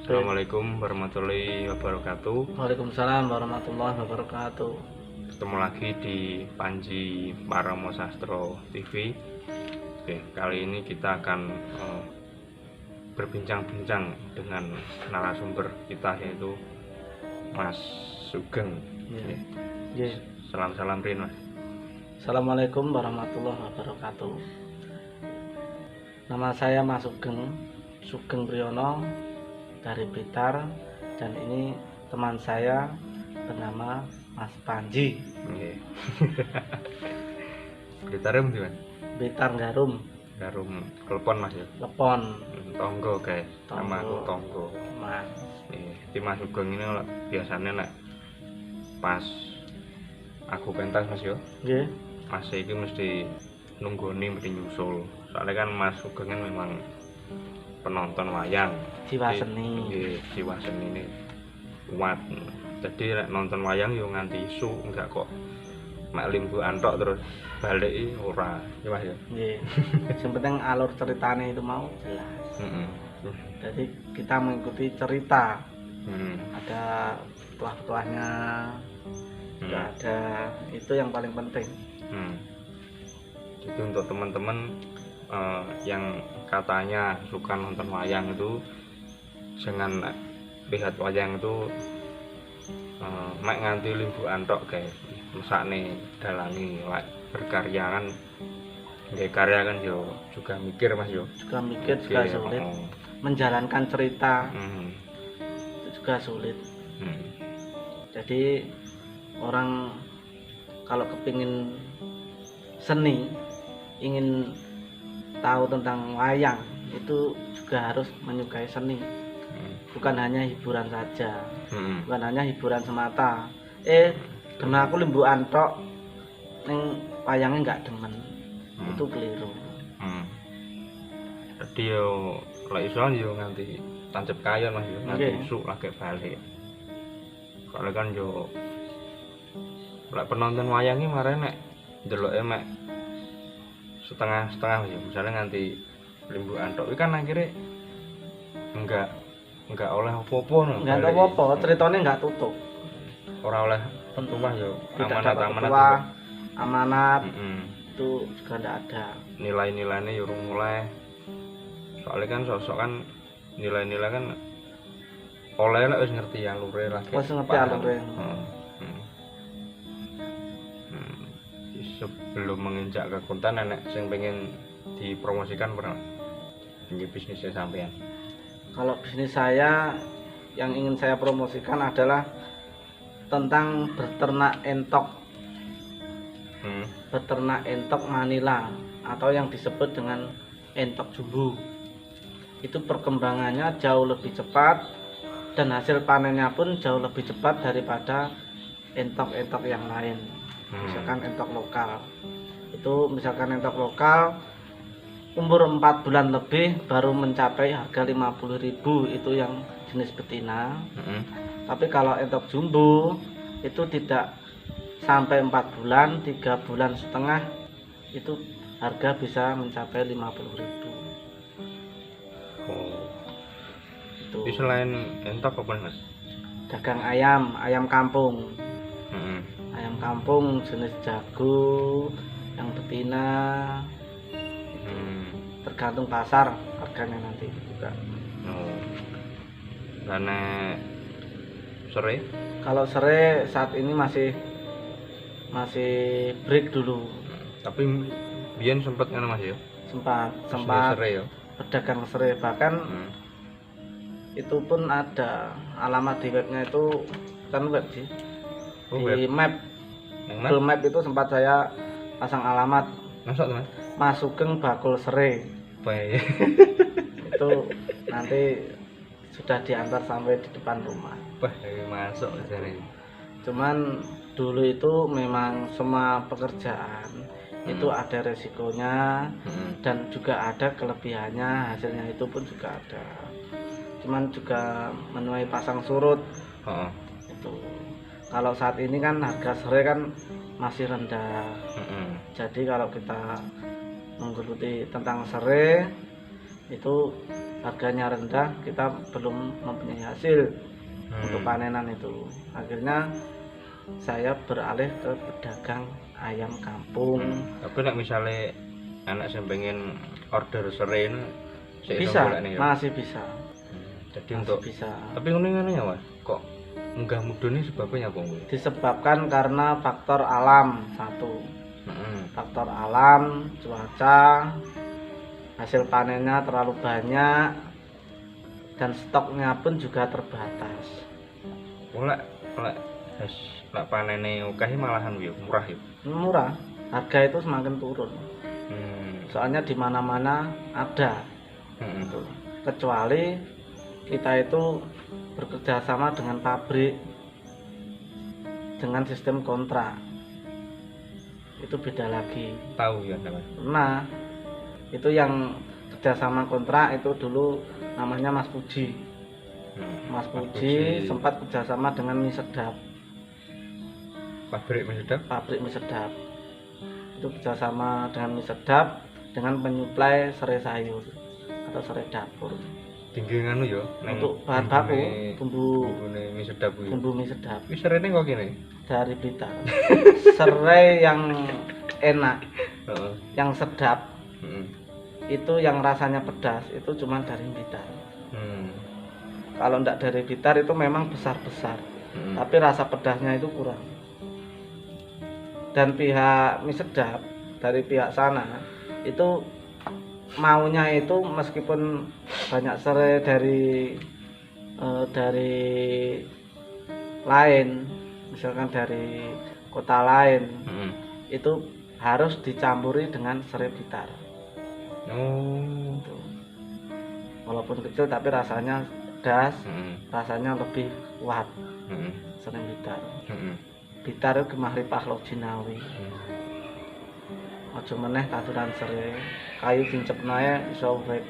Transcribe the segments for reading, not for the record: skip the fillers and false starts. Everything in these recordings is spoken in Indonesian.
Assalamualaikum warahmatullahi wabarakatuh. Waalaikumsalam warahmatullahi wabarakatuh. Ketemu lagi di Panji Paromo Sastro TV. Oke, kali ini kita akan berbincang-bincang dengan narasumber kita, yaitu Mas Sugeng. Salam-salam Rin, Mas. Assalamualaikum warahmatullahi wabarakatuh. Nama saya Mas Sugeng Priyono dari Blitar, dan ini teman saya bernama Mas Panji. Blitarum di Mas? Blitar Garum Klepon Mas ya? Lepon. Tonggo guys, nama aku Tonggo. Mas. Di Mas Sugeng ini biasanya pas aku pentas Mas yo. Nggih. Mas iki mesti nunggoni, mesti nyusul. Soalnya kan Mas Sugeng kan memang penonton wayang, Jiwa seni. Jiwa seni ini kuat. Jadi nonton wayang yo nganti isu, enggak kok mek limbu antok terus balik ora. Ya Mas ya. Nggih. Yang penting alur ceritanya itu mau jelas. Jadi kita mengikuti cerita. Ada petuah-petuahnya, juga ada, itu yang paling penting. Jadi untuk teman-teman yang katanya suka nonton wayang itu, jangan lihat wayang itu mek nganti limbu antok guys. Mesakne dalangi berkarya kan, nggih karya kan yo juga mikir Mas yo. Juga mikir, juga sulit. Menjalankan cerita itu juga sulit. Jadi orang kalau kepingin seni, ingin tahu tentang wayang, itu juga harus menyukai seni. Bukan hanya hiburan saja, bukan hanya hiburan semata. Karena aku limbu antok ning wayangnya nggak demen, itu keliru. Jadi yo lek iso yo nganti tancep kayon Mas yo, nganti isuk lagi balik. Soalnya kan yo lek penonton wayang iki mare nek ndeloke mek setengah-setengah ya, misalnya nganti limbu antok kan akhirnya enggak oleh apa-apa no. Enggak ada apa-apa, ceritanya enggak tutup. Ora oleh petuah yo, amanat itu juga enggak ada. Nilai-nilainya yo urung mulai. Soalnya kan sosok kan nilai-nilai kan oleh lek wis ngerti alure lagi. Wis ngerti alure. Sebelum menginjak ke konten, nenek sing pengen dipromosikan pernah ini bisnisnya sampean? Kalau bisnis saya yang ingin saya promosikan adalah tentang beternak entok. Beternak entok Manila atau yang disebut dengan entok jumbo. Itu perkembangannya jauh lebih cepat dan hasil panennya pun jauh lebih cepat daripada entok-entok yang lain. Misalkan entok lokal, itu misalkan entok lokal umur 4 bulan lebih baru mencapai harga 50.000, itu yang jenis betina. Tapi kalau entok jumbo itu tidak sampai 4 bulan, 3 bulan setengah itu harga bisa mencapai 50.000. Itu selain entok apa Mas? Dagang ayam kampung. Ayam kampung jenis jago, yang betina, tergantung pasar harganya nanti juga. Karena sore? Kalau sore saat ini masih break dulu. Tapi biyen sempat kan Mas ya? Sempat sore ya. Pedagang sore, bahkan itu pun ada alamat di webnya, itu kan web sih. Di Google Map itu sempat saya pasang alamat. Masuk Mas? Mas Sugeng Bakul Sere. Baik. Itu nanti sudah diantar sampai di depan rumah. Masuk dari. Cuman dulu itu memang semua pekerjaan itu ada resikonya dan juga ada kelebihannya, hasilnya itu pun juga ada. Cuman juga menuai pasang surut. Itu. Kalau saat ini kan harga serai kan masih rendah. Jadi kalau kita menggeluti tentang serai itu harganya rendah, kita belum mempunyai hasil untuk panenan itu. Akhirnya saya beralih ke pedagang ayam kampung. Tapi nek misalnya anak sing pengen order serai ini Bisa, masih bisa. Jadi Masih untuk bisa. tapi ngono ya Mas, kok munggah mudune sebabnya apa kuwi? Disebabkan karena faktor alam satu. Heeh. Faktor alam, cuaca, hasil panennya terlalu banyak, dan stoknya pun juga terbatas. Lek lek panene akeh malahan yo murah yo. Murah, harga itu semakin turun. Soalnya di mana-mana ada. Gitu. Kecuali kita itu bekerja sama dengan pabrik dengan sistem kontrak, itu beda lagi. Tahu ya Mas. Nah, itu yang kerjasama kontrak itu dulu namanya Mas Puji. Mas Puji sempat kerjasama dengan mie sedap. Pabrik mie sedap? Pabrik mie sedap. Itu kerjasama dengan mie sedap dengan penyuplai serai sayur atau serai dapur. Tinggi nganu yo, untuk bahan baku bumbu mie sedap kuwi. Bumbu mie sedap. Wis serene kok kene. Dari Blitar. Serai yang enak, yang sedap. Itu yang rasanya pedas itu cuma dari Blitar. Kalau enggak dari Blitar itu memang besar-besar. Tapi rasa pedasnya itu kurang. Dan pihak mie sedap dari pihak sana itu maunya itu meskipun banyak serai dari lain, misalkan dari kota lain, itu harus dicampuri dengan serai Blitar. Walaupun kecil tapi rasanya pedas, rasanya lebih kuat. Serai Blitar. Blitar itu Mahrifah Lojinawi. Aja meneh tanduran serai, kayu dicepno ae iso urip.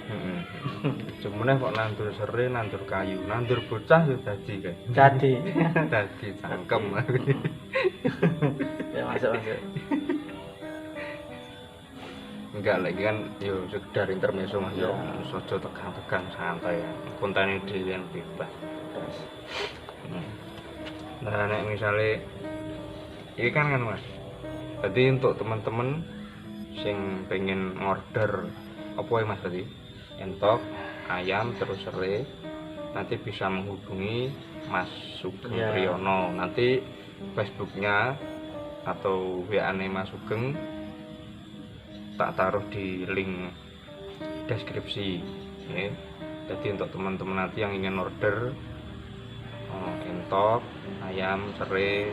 Aja meneh kok nandur serai, nandur kayu, nandur bocah yo dadi kae. Dadi cangkem. Ya masuk. Enggak lagi kan yo sekedar intermezzo Mas yo. Sojo tegang-tegang santai ya. Kontene dhewe yang bebas. Nah, nek misale iki kan Mas. Jadi untuk teman-teman sing pengen order apa ya Mas tadi? Entok, ayam terus serai. Nanti bisa menghubungi Mas Sugeng Priyono. Nanti Facebooknya atau WA-nya Mas Sugeng tak taruh di link deskripsi ya. Jadi untuk teman-teman nanti yang ingin order entok, ayam, serai,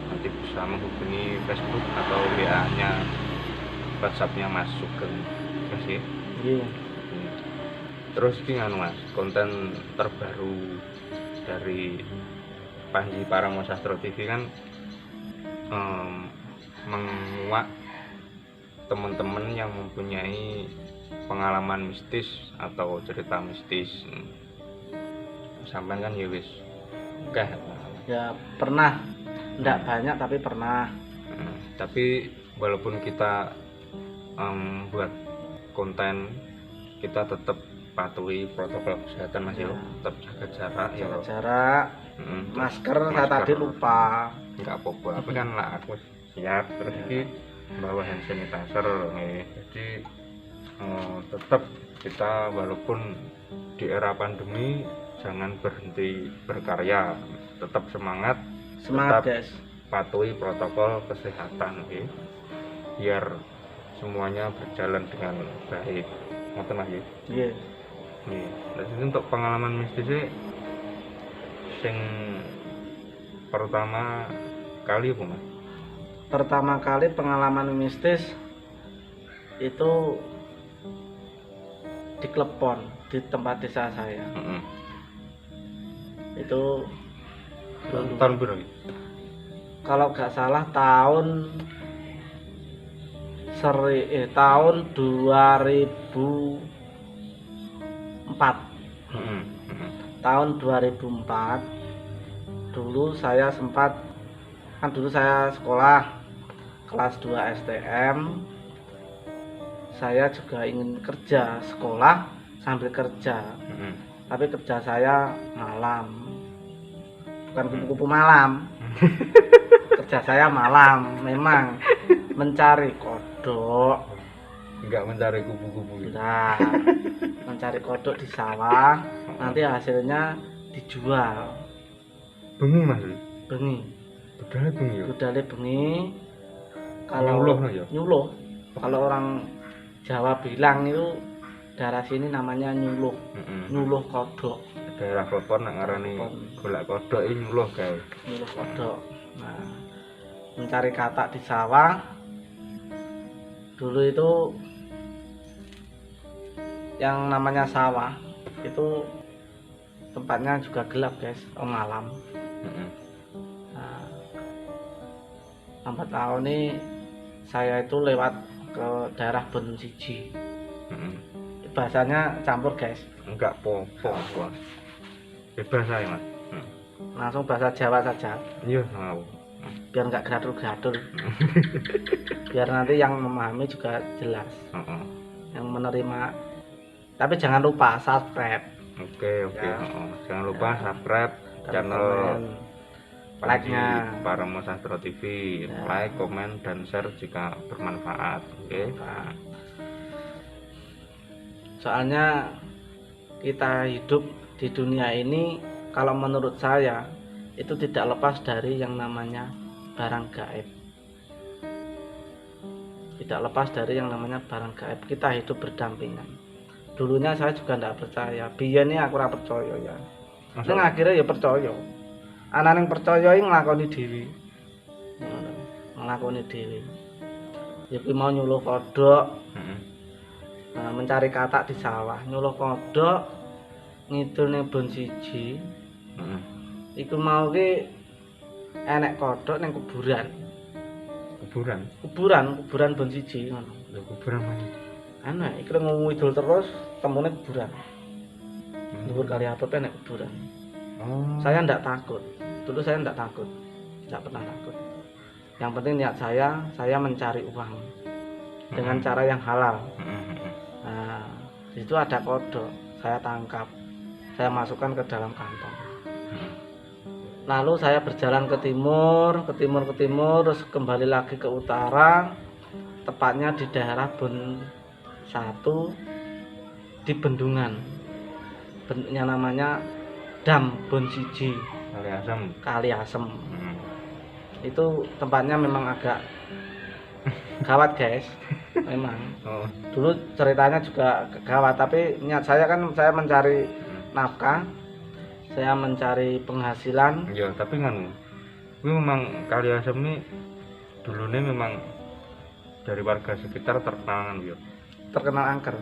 nanti bisa menghubungi Facebook atau WA-nya, WhatsApp-nya Mas Sugeng. Mas ya. Terus ini Mas, konten terbaru dari Panji Paramosastro TV kan menguak teman-teman yang mempunyai pengalaman mistis atau cerita mistis. Sampai kan ya wis ya pernah, enggak banyak tapi pernah. Tapi walaupun kita buat konten, kita tetap patuhi protokol kesehatan Mas yo. Tetap jaga jarak ya. Jaga jarak. Masker saya tadi lupa. Enggak apa-apa, tapi kan lah aku siap terus iki bawa hand sanitizer nih. Jadi tetap kita walaupun di era pandemi jangan berhenti berkarya, tetap semangat tetap guys, patuhi protokol kesehatan ya, biar semuanya berjalan dengan baik. Ngoten Mas ya. Iya. Jadi untuk pengalaman mistisnya sing pertama kali apa Mas? Pertama kali pengalaman mistis itu di Klepon, di tempat desa saya. Itu tahun berapa? Kalau nggak salah tahun 2004. Tahun 2004 dulu saya sempat, kan dulu saya sekolah kelas 2 STM, saya juga ingin kerja sekolah sambil kerja, Mm-mm. tapi kerja saya malam, bukan kupu-kupu malam. Kerja saya malam, memang mencari kodok. Enggak mencari kupu-kupu gitu. Nah, mencari kodok di sawah, nanti hasilnya dijual. Bengi Mas. Bengi, Budale bengi ya. budale bengi. Nyuluh no ya? Nyuluh, kalau orang Jawa bilang itu daerah sini namanya nyuluh, Mm-mm. nyuluh kodok, Daerah Klepon nak ngarani golek kodok iki nyuluh kae. nyuluh kodok. Nah, mencari katak di sawah. Dulu itu yang namanya sawah itu tempatnya juga gelap guys, malam. Mm-mm. Nah, lambat laun ini saya itu lewat ke daerah Bon Siji. Mm-mm. Bahasanya campur guys, Enggak popo Bos. Bebas saya Mas. langsung bahasa Jawa saja Iya mau. biar nggak gaduh-gaduh, biar nanti yang memahami juga jelas, Heeh. yang menerima. Tapi jangan lupa subscribe, Oke. Ya. Heeh. Jangan lupa Ya. subscribe dan channel komen, like-nya. Paramo Sastro TV, Ya. like, komen, dan share jika bermanfaat. Oke. Nah, soalnya kita hidup di dunia ini, kalau menurut saya itu tidak lepas dari yang namanya barang gaib. Tidak lepas dari yang namanya barang gaib. Kita hidup berdampingan. Dulunya saya juga tidak percaya. Biyen ini aku ora percaya ya. Nang akhirnya ya percaya. Anak yang percaya ini nglakoni dhewe. Nglakoni dhewe. Ya kuwi mau nyuluh kodok, Heeh. nah, mencari katak di sawah, nyuluh kodok ngidul ning Bon Siji. Heeh. Iku mau ki enek kodok ning kuburan. Kuburan Bon Siji ngono. Lho kuburan Mas. Ana iku ngidul terus temune kuburan. Dhuwur kali apa enek kuburan. Oh. Saya ndak takut. Dulu saya ndak takut. Ndak pernah takut. Yang penting niat saya mencari uang dengan cara yang halal. Heeh. Nah, di situ ada kodok, saya tangkap, saya masukkan ke dalam kantong. Lalu saya berjalan ke timur, terus kembali lagi ke utara, tepatnya di daerah Bon 1 di Bendungan. Bentuknya namanya Dam Bon Siji, Kali asam. Kali Asem. Heeh. Itu tempatnya memang agak gawat guys, memang. Oh. Dulu ceritanya juga gawat, tapi niat saya kan saya mencari nafkah, saya mencari penghasilan. Ya, tapi nganu. Kuwi memang Kali Asam ini dulunya memang dari warga sekitar terkenal kan ya. Terkenal angker.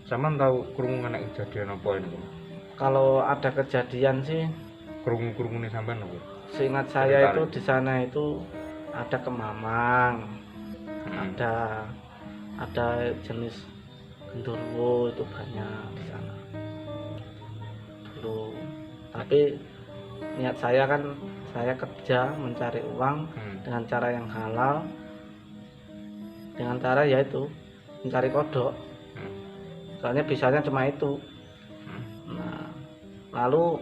Sampeyan tahu krungu nek kejadian apa ini? Kalau ada kejadian sih, Krungu-krungune sampean apa? seingat saya itu di sana itu ada kemamang, ada jenis genderuwo itu banyak di sana dulu. Tapi niat saya kan saya kerja mencari uang dengan cara yang halal, dengan cara yaitu mencari kodok. Soalnya bisanya cuma itu. Nah, lalu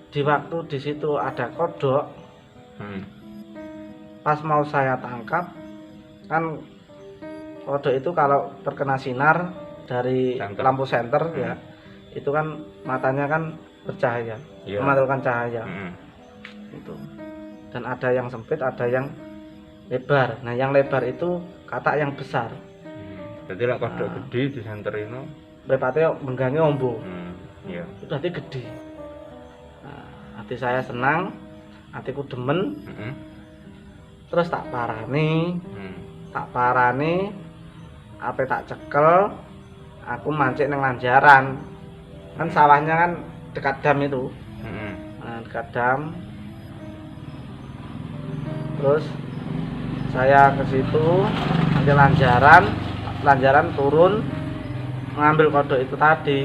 di waktu di situ ada kodok, pas mau saya tangkap kan kodok itu kalau terkena sinar dari lampu senter ya, itu kan matanya kan bercahaya, memantulkan cahaya. Itu. Dan ada yang sempit, ada yang lebar. Nah, yang lebar itu katak yang besar. Jadi lek kodok gede di senterino Mripate menggange ombo. Iya. Itu hati gede. Nah, hati saya senang, hatiku demen. Terus tak parani, ape tak cekel, aku mancing neng lanjaran. Kan sawahnya kan dekat dam itu. Nah, dekat dam. Terus saya ke situ ambil lanjaran turun mengambil kodok itu tadi.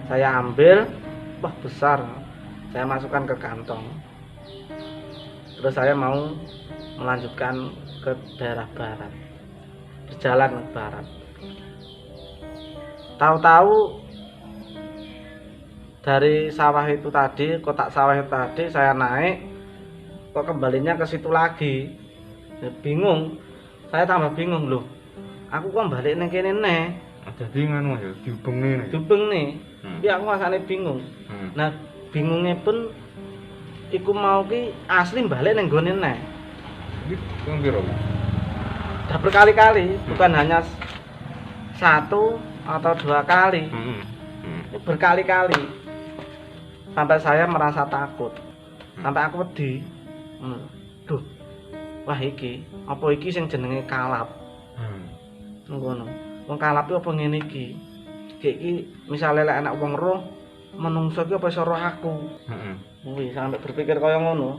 Saya ambil, wah besar. Saya masukkan ke kantong. Terus saya mau melanjutkan ke daerah barat, berjalan ke barat. Tahu-tahu dari sawah itu tadi, kotak sawah itu tadi saya naik, kok kembalinya ke situ lagi. Ya, bingung. Saya tambah bingung loh. Aku kok balik nang kene neh. Jadi nganu ya diubengi nih. Dubeng nih. Ya aku rasane bingung. Nah, bingungnya pun iku mau ki asli balik nang gone neh. Iki ping piro? Udah berkali-kali, bukan hanya satu atau dua kali. Ini berkali-kali. Sampai saya merasa takut. Sampai aku wedi. Duh. Wah iki, apa iki sing jenenge kalap? Ngono. Wong kalap iki apa ngene iki? Iki misale lek anak wong roh, menungso iki apa iso roh aku? Kuwi sampai berpikir kaya ngono.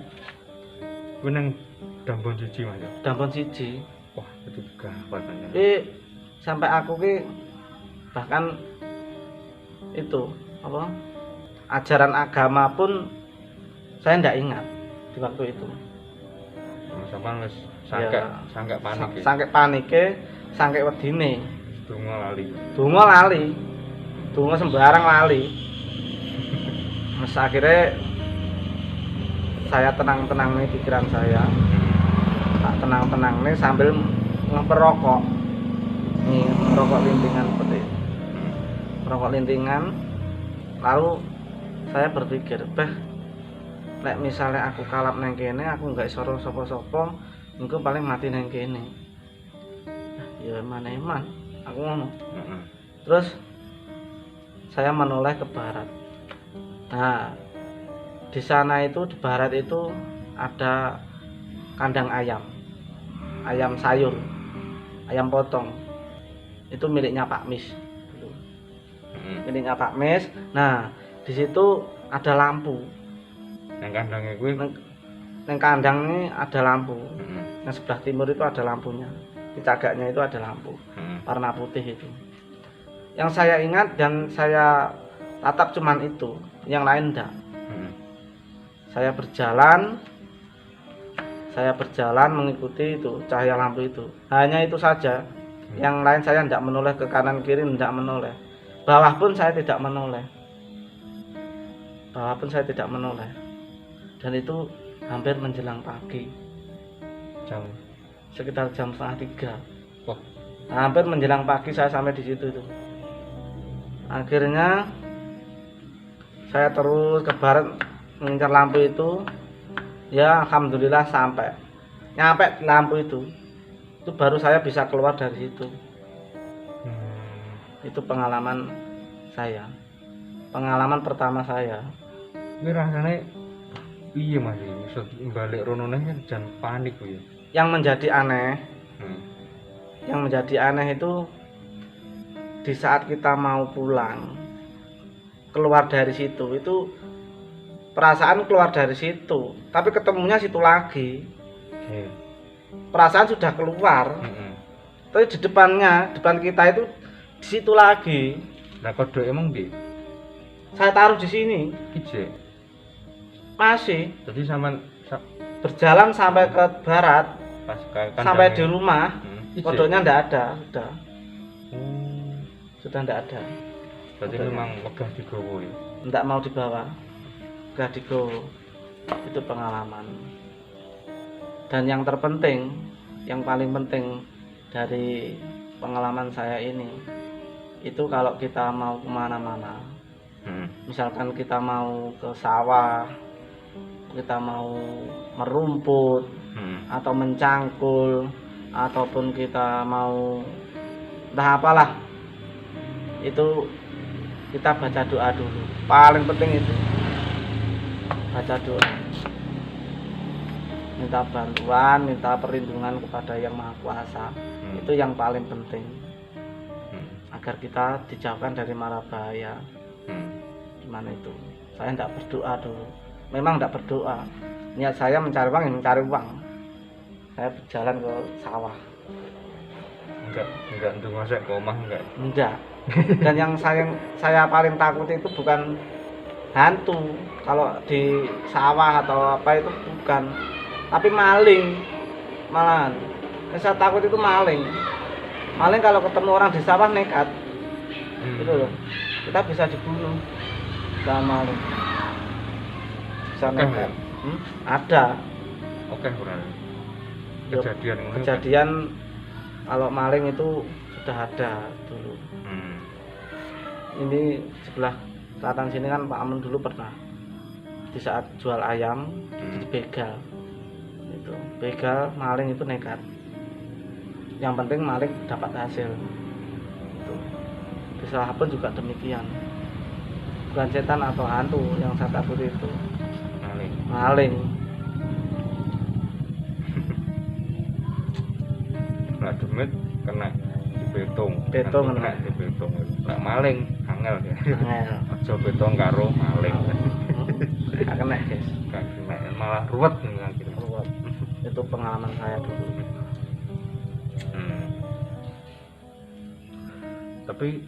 Kuwi nang Dambon siji Mas. Dambon siji. Wah, itu gawat aja. Sampai aku ki bahkan itu apa? Ajaran agama pun saya ndak ingat di waktu itu. Sampeyan wis Ya. sangka panik. Sangke panike, sangke wedine. Donga lali. Donga sembarang lali. Mas akhirnya saya tenang-tenang nih pikiran saya. Tak tenang-tenang nih sambil ngeperokok. Nih, merokok lintingan seperti itu. Merokok lintingan. Lalu saya berpikir, lek misalnya aku kalap nang kene, aku nggak iso sapa-sapa, engko paling mati nang kene. Ya eman-eman, aku ngono. Terus saya menoleh ke barat. Nah, di sana itu di barat itu ada kandang ayam. Ayam sayur. Ayam potong. Itu miliknya Pak Mis. Miliknya Pak Mis. Nah, di situ ada lampu. Nang kandange kuwi Nang kandang ini ada lampu. Yang sebelah timur itu ada lampunya. Di cagaknya itu ada lampu. Warna putih itu. Yang saya ingat dan saya tatap cuman itu, yang lain enggak. Saya berjalan mengikuti itu cahaya lampu itu. Hanya itu saja. Yang lain saya tidak menoleh ke kanan kiri, tidak menoleh. Bawah pun saya tidak menoleh. Dan itu hampir menjelang pagi. Sekitar jam 2:30. Wah. Hampir menjelang pagi saya sampai di situ itu. Akhirnya saya terus ke barat mengincar lampu itu. Ya alhamdulillah sampai. Nyampe lampu itu. Itu baru saya bisa keluar dari situ. Itu pengalaman saya. Pengalaman pertama saya. Kuwi rasane piye Mas? Iso balik rono neh jan panik kuwi. Yang menjadi aneh itu di saat kita mau pulang keluar dari situ itu perasaan keluar dari situ tapi ketemunya situ lagi. Perasaan sudah keluar tapi di depan kita itu di situ lagi. Lah kodok emang di Saya taruh di sini ije. masih Jadi sampean berjalan sampai ke barat pas kandang sampai di rumah ije. kodoknya ndak ada sudah ndak ada. Berarti memang wegah digowo ya. Ndak mau dibawa gak digowo. Itu pengalaman. Dan yang terpenting, yang paling penting dari pengalaman saya ini itu kalau kita mau kemana-mana, misalkan kita mau ke sawah, kita mau merumput atau mencangkul, ataupun kita mau entah apalah, itu kita baca doa dulu. Paling penting itu baca doa, minta bantuan, minta perlindungan kepada Yang Maha Kuasa. Itu yang paling penting agar kita dijauhkan dari mara bahaya. Gimana itu? Saya tidak berdoa dulu. Memang tidak berdoa. Niat saya mencari uang, ya mencari uang. Saya berjalan ke sawah. Enggak ndonga sik ke omah enggak. Enggak. Dan yang saya paling takut itu bukan hantu. Kalau di sawah atau apa itu bukan. Tapi maling. Malahan. Yang saya takut itu maling. Maling kalau ketemu orang di sawah nekat. Itu loh, kita bisa dibunuh sama maling, bisa Oke, nekat. Ada Oke, kurang Yo, kejadian ini. kejadian kalau maling itu sudah ada dulu. Ini sebelah selatan sini kan Pak Amun dulu pernah di saat jual ayam dibegal, itu begal maling itu nekat. Yang penting maling dapat hasil. Itu di Salah pun juga demikian. Bukan setan atau hantu yang saya takut itu, maling. Nak demit kena dibetung. Betung kena dibetung. Nak maling angel ya. Angel. Aja betong karo maling. Gak kena guys. Gak kena, malah ruwet nih akhirnya. Ruwet. Itu pengalaman saya dulu. Tapi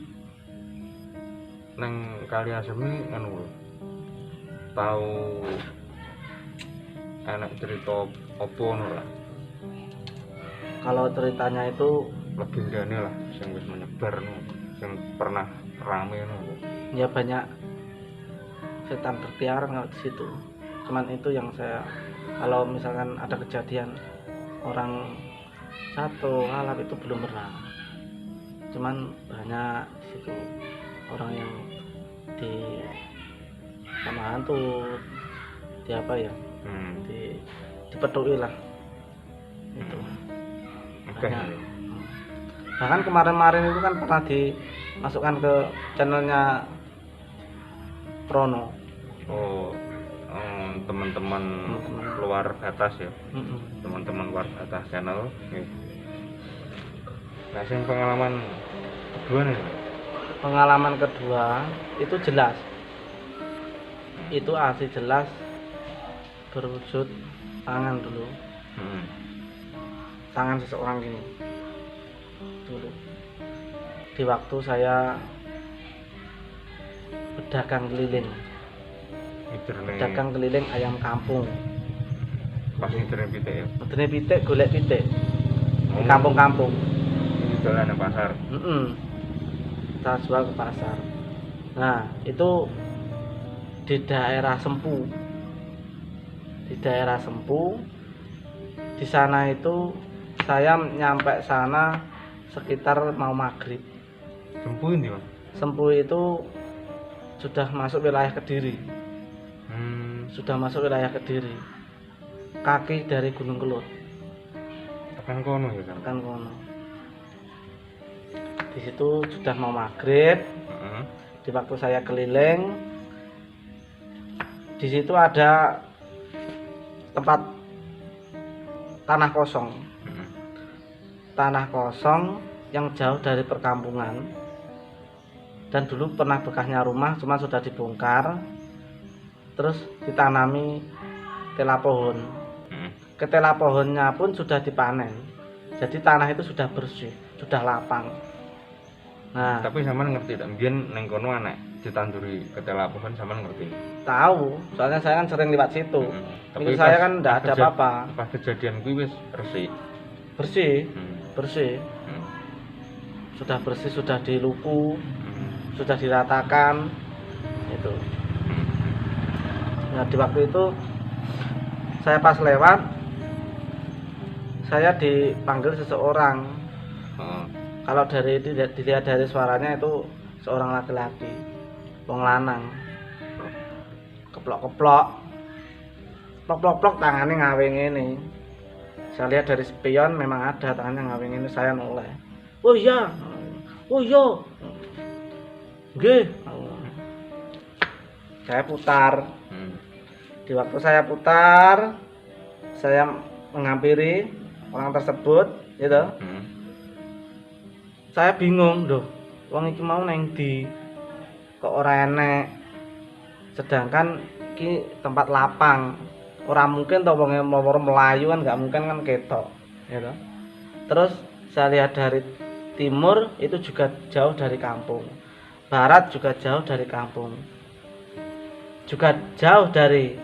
neng Kali Asem ini anu tahu enak cerita opo ngono lah. Kalau ceritanya itu Legendane lah sing wis menyebar no, sing pernah rame no. ya banyak setan berkeliaran di situ. Cuman itu yang saya, kalau misalkan ada kejadian orang satu halal itu belum pernah. Cuman banyak di situ orang yang di sama hantu, di apa ya, dipedoi lah itu. Banyak. Bahkan kemarin-kemarin itu kan pernah dimasukkan ke channelnya Prono. Teman-teman luar batas ya. Teman-teman luar batas channel. Nah, sing pengalaman kedua nih. Pengalaman kedua itu jelas. Itu asli jelas berwujud tangan dulu. Tangan seseorang gini. Dulu. Di waktu saya pedagang keliling. Pedagang keliling ayam kampung. Pas ngiderne pitik ya. Ngiderne pitik, golek pitik. Di kampung-kampung. Jualan di pasar. Kita jual ke pasar. Nah, itu di daerah Sempu. Di daerah Sempu. Di sana itu saya nyampe sana sekitar mau maghrib. Sempu ini Mas? Sempu itu sudah masuk wilayah Kediri. Sudah masuk wilayah Kediri. Kaki dari Gunung Kelut. Tekan kono ya kan? Tekan kono. Di situ sudah mau maghrib. Di waktu saya keliling, di situ ada tempat tanah kosong. Tanah kosong yang jauh dari perkampungan, dan dulu pernah bekasnya rumah, cuma sudah dibongkar, terus ditanami tela pohon. Ketela pohonnya pun sudah dipanen, jadi tanah itu sudah bersih, sudah lapang. Nah, tapi sampean ngerti tak mbiyen ning kono anek ditanduri ketela pohon, sampean ngerti? Tahu, soalnya saya kan sering lewat situ. Tapi saya kan enggak ada apa-apa. Pas kejadian kuwi wis resik. Bersih. Bersih. Sudah bersih, sudah dilupu, sudah diratakan. Itu. Nah, di waktu itu saya pas lewat, saya dipanggil seseorang. Kalau dilihat dari suaranya itu seorang laki-laki, wong lanang. Keplok-keplok, plok-plok tangannya ngawing ini. Saya lihat dari spion memang ada tangannya ngawing ini. Saya noleh. Oh iya, nggih. Saya putar. Di waktu saya putar, saya menghampiri orang tersebut, gitu. Saya bingung, doh, wong iki mau neng di kok ora enek. Sedangkan iki tempat lapang. Ora mungkin to wong mau melayu kan, nggak mungkin kan ketok, gitu. Terus saya lihat dari timur itu juga jauh dari kampung. Barat juga jauh dari kampung. Juga jauh dari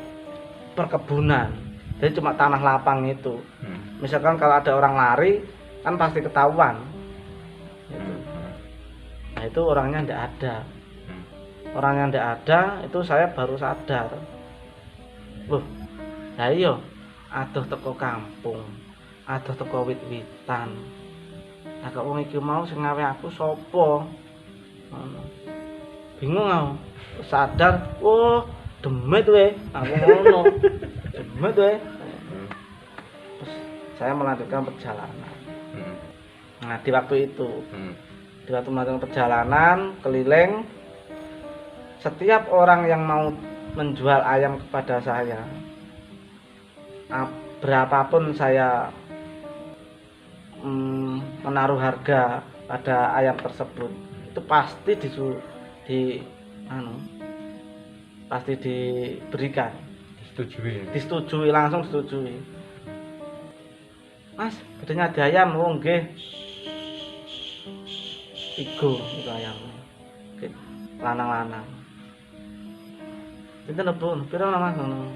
perkebunan. Jadi cuma tanah lapang itu. Misalkan kalau ada orang lari kan pasti ketahuan. Gitu. Nah, itu orangnya tidak ada. Hmm. Orang yang tidak ada itu saya baru sadar. Loh, lah iya, aduh teko kampung, aduh teko wit-witan. Lah kok wong iki mau sing ngawe aku sapa? Ngono. Bingung aku. Terus sadar, oh, demit we. Aku ngono. Demit we. Hmm. Terus saya melanjutkan perjalanan. Hmm. Nah, di waktu itu, Hmm. di waktu melanjutkan perjalanan keliling, setiap orang yang mau menjual ayam kepada saya, berapapun saya menaruh harga pada ayam tersebut, itu pasti pasti diberikan, disetujui, langsung disetujui. Mas, gedenya di ayam, oh nggih. Igo itu ayam. Lanang-lanang. Pinten Bu? Pira Mas ngono?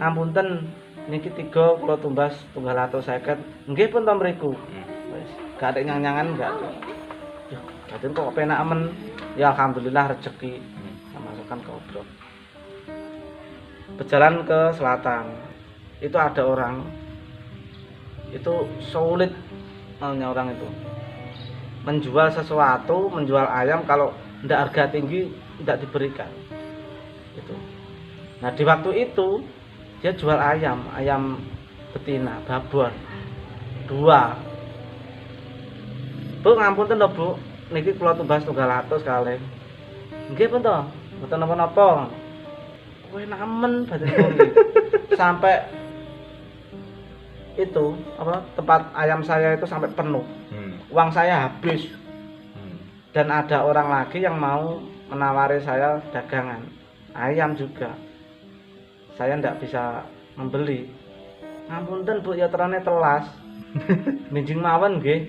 Ngapunten niki 3 kula tumbas 150. Nggih pun to mriku. Wis, gak ada nyang-nyangan enggak. Ya, batin kok penak men. Ya alhamdulillah rezeki. Masukkan ke obrok. Berjalan ke selatan. Itu ada orang. Itu sulit malnya orang itu. Menjual sesuatu, menjual ayam kalau ndak harga tinggi tidak diberikan. Itu. Nah, di waktu itu dia jual ayam betina, babon. 2. Bu, ngapunten lho, Bu. Niki kula tumbas 300 kalih. Nggih, pun to. Mboten napa-napa. Kowe namen batin kuwi. Sampai itu tempat ayam saya itu sampai penuh. Uang saya habis. Dan ada orang lagi yang mau menawari saya dagangan ayam juga. Saya ndak bisa membeli. Ngapunten Bu, ya terane telas. Minjing mawon nggih.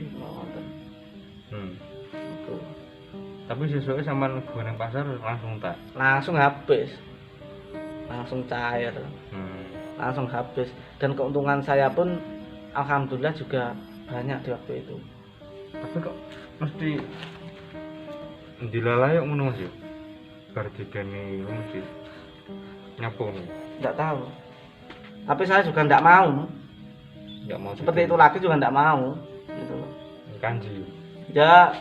Tapi sesuai sama goreng pasar langsung habis. Langsung cair. Langsung habis, dan keuntungan saya pun alhamdulillah juga banyak di waktu itu. Tapi kok mesti dilalai ngono Mas ya? Bar didene mesti nyapung. Enggak tahu. Tapi saya juga enggak mau. Enggak mau. Seperti itu lagi juga enggak mau gitu loh. Kanji. Ya,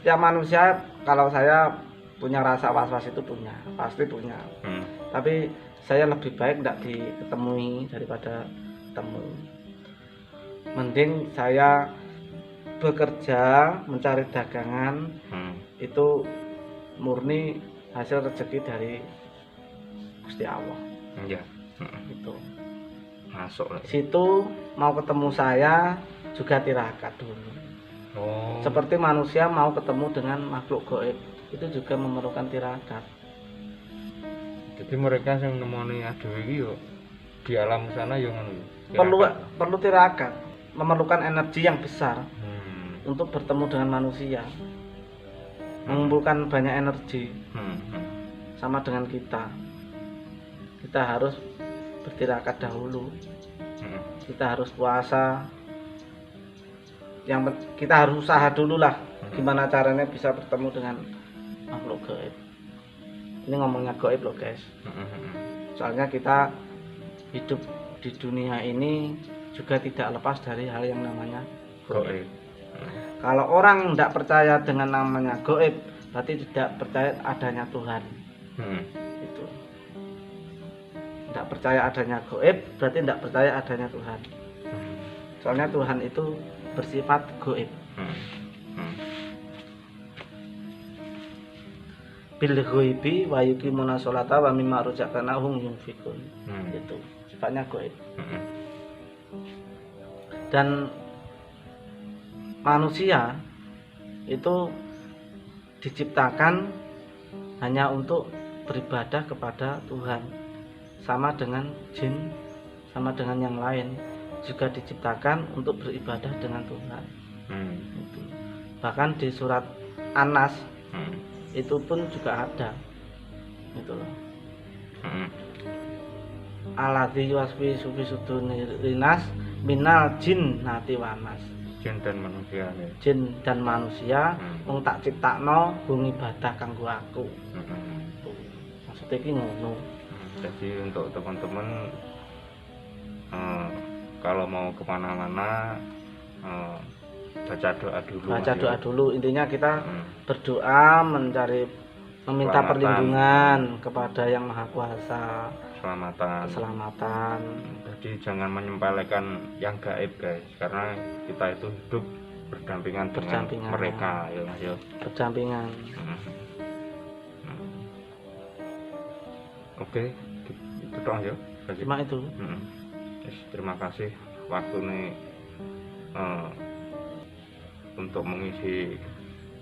setiap manusia kalau saya punya rasa was-was itu punya, pasti punya. Tapi saya lebih baik tidak diketemui daripada ketemu. Mending saya bekerja mencari dagangan, itu murni hasil rezeki dari Gusti Allah. Iya. Itu. Masuk lah. Situ mau ketemu saya juga tirakat dulu. Oh. Seperti manusia mau ketemu dengan makhluk gaib, itu juga memerlukan tirakat. Jadi mereka yang nemoni aduh iki yo di alam sana yo ngono. Perlu tirakat, memerlukan energi yang besar untuk bertemu dengan manusia. Mengumpulkan banyak energi. Sama dengan kita. Kita harus bertirakat dahulu. Kita harus puasa. Kita harus usaha dulu lah. Gimana caranya bisa bertemu dengan makhluk gaib. Ini ngomongnya gaib loh guys. Soalnya kita hidup di dunia ini juga tidak lepas dari hal yang namanya gaib. Kalau orang tidak percaya dengan namanya gaib, berarti tidak percaya adanya Tuhan. Itu. Tidak percaya adanya gaib, berarti tidak percaya adanya Tuhan. Soalnya Tuhan itu bersifat gaib. Bil ghaibi wa yuqimuna sholata wa mimma razaqnahum yunfiqun. Itu sifatnya gaib. Dan manusia itu diciptakan hanya untuk beribadah kepada Tuhan. Sama dengan jin, sama dengan yang lain juga diciptakan untuk beribadah dengan Tuhan. Itu. Bahkan di surat An-Nas itu pun juga ada gitu loh. Aladzi wasfi sufi suduninas minal jin nati wanas. jin dan manusia ya. Jin dan manusia wong tak ciptakno bumi ibadah kanggo aku. Maksudnya iki ngono. Jadi untuk teman-teman kalau mau kemana-mana baca doa dulu. Baca doa dulu, intinya kita berdoa meminta Keselamatan. perlindungan kepada Yang Maha Kuasa, Keselamatan. Jadi jangan menyepelekan yang gaib guys, karena kita itu hidup berdampingan dengan mereka ya Mas ya. Berdampingan. Oke, itu dong ya. Cuma itu. Yes, terima kasih waktunya untuk mengisi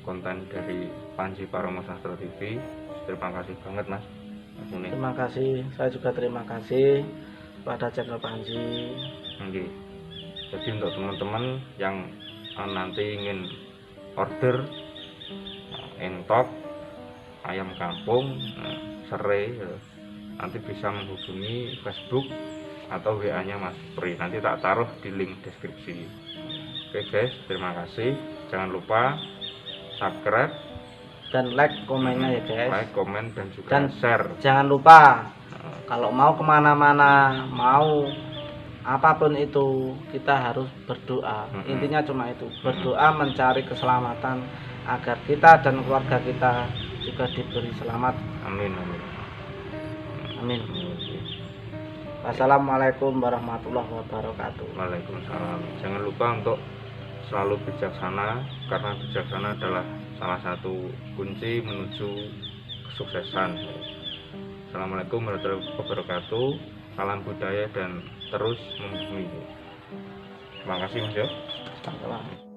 konten dari Panji Paromo Sastro TV. Terima kasih banget Mas. Terima kasih, saya juga terima kasih pada channel Panji. Oke. Jadi untuk teman-teman yang nanti ingin order entok ayam kampung serai, nanti bisa menghubungi Facebook atau WA-nya Mas Pri. Nanti tak taruh di link deskripsi. Oke guys, terima kasih. Jangan lupa subscribe dan like komennya ya guys. Like, komen dan juga share. Jangan lupa kalau mau kemana-mana, mau apapun itu, kita harus berdoa. Intinya cuma itu, berdoa mencari keselamatan agar kita dan keluarga kita juga diberi selamat. Amin. Amin. Wassalamualaikum warahmatullahi wabarakatuh. Waalaikumsalam. Jangan lupa untuk selalu bijaksana, karena bijaksana adalah salah satu kunci menuju kesuksesan. Assalamualaikum warahmatullahi wabarakatuh. Salam budaya dan terus membumi. Terima kasih Mas. Selamat malam.